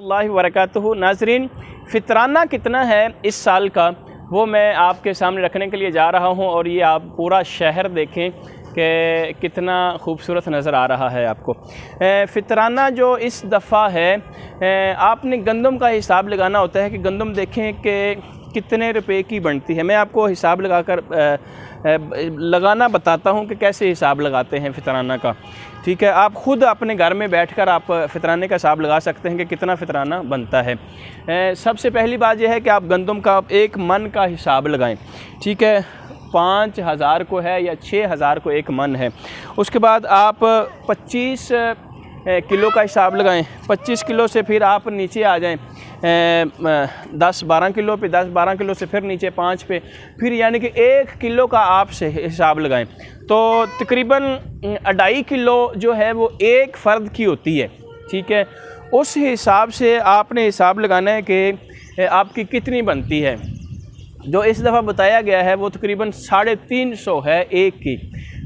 اللہ وبرکاتہ۔ ناظرین، فطرانہ کتنا ہے اس سال کا وہ میں آپ کے سامنے رکھنے کے لیے جا رہا ہوں، اور یہ آپ پورا شہر دیکھیں کہ کتنا خوبصورت نظر آ رہا ہے آپ کو۔ فطرانہ جو اس دفعہ ہے، آپ نے گندم کا حساب لگانا ہوتا ہے کہ گندم دیکھیں کہ کتنے روپے کی بنتی ہے۔ میں آپ کو حساب لگا کر لگانا بتاتا ہوں کہ کیسے حساب لگاتے ہیں فطرانہ کا، ٹھیک ہے؟ آپ خود اپنے گھر میں بیٹھ کر آپ فطرانے کا حساب لگا سکتے ہیں کہ کتنا فطرانہ بنتا ہے۔ سب سے پہلی بات یہ ہے کہ آپ گندم کا 1 من کا حساب لگائیں، ٹھیک ہے؟ 5000 کو ہے یا 6000 کو 1 من ہے۔ اس کے بعد آپ 25 کلو کا حساب لگائیں، 25 کلو سے پھر آپ نیچے آ جائیں 10-12 کلو پہ، 10-12 کلو سے پھر نیچے 5 پہ، پھر یعنی کہ 1 کلو کا آپ سے حساب لگائیں تو تقریباً 2.5 کلو جو ہے وہ ایک فرد کی ہوتی ہے، ٹھیک ہے؟ اس حساب سے آپ نے حساب لگانا ہے کہ آپ کی کتنی بنتی ہے۔ جو اس دفعہ بتایا گیا ہے وہ تقریباً 350 ہے ایک کی،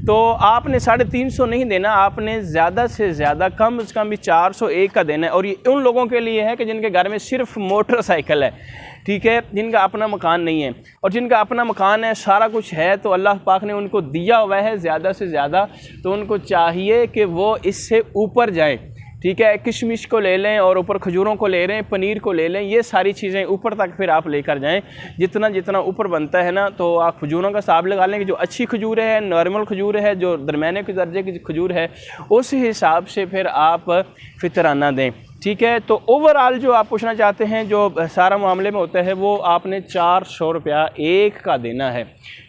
تو آپ نے 350 نہیں دینا، آپ نے زیادہ سے زیادہ کم از کم بھی 401 کا دینا ہے۔ اور یہ ان لوگوں کے لیے ہے کہ جن کے گھر میں صرف موٹر سائیکل ہے، ٹھیک ہے؟ جن کا اپنا مکان نہیں ہے، اور جن کا اپنا مکان ہے، سارا کچھ ہے، تو اللہ پاک نے ان کو دیا ہوا ہے زیادہ سے زیادہ، تو ان کو چاہیے کہ وہ اس سے اوپر جائیں، ٹھیک ہے؟ کشمش کو لے لیں اور اوپر کھجوروں کو لے لیں، پنیر کو لے لیں، یہ ساری چیزیں اوپر تک پھر آپ لے کر جائیں۔ جتنا جتنا اوپر بنتا ہے نا، تو آپ کھجوروں کا حساب لگا لیں کہ جو اچھی کھجور ہے، نارمل کھجور ہے، جو درمیانے کے درجے کی کھجور ہے، اس حساب سے پھر آپ فطرانہ دیں، ٹھیک ہے؟ تو اوورآل جو آپ پوچھنا چاہتے ہیں، جو سارا معاملے میں ہوتا ہے، وہ آپ نے 400 روپیہ ایک کا دینا ہے،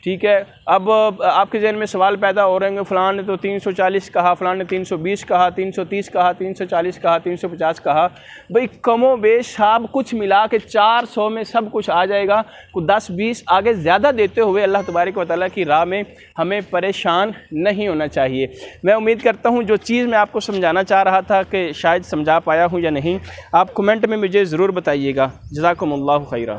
ٹھیک ہے؟ اب آپ کے ذہن میں سوال پیدا ہو رہے ہیں کہ فلاں نے تو 340 کہا، فلاں نے 320 کہا، 330 کہا، 340 کہا، 350 کہا۔ بھئی کم و بیش آپ کچھ ملا کے 400 میں سب کچھ آ جائے گا۔ کوئی 10-20 آگے زیادہ دیتے ہوئے اللہ تبارک و تعالیٰ کی راہ میں ہمیں پریشان نہیں ہونا چاہیے۔ میں امید کرتا ہوں جو چیز میں آپ کو سمجھانا چاہ رہا تھا کہ شاید سمجھا پایا ہوں یا نہیں، آپ کمنٹ میں مجھے ضرور بتائیے گا۔ جزاکم اللہ خیرہ۔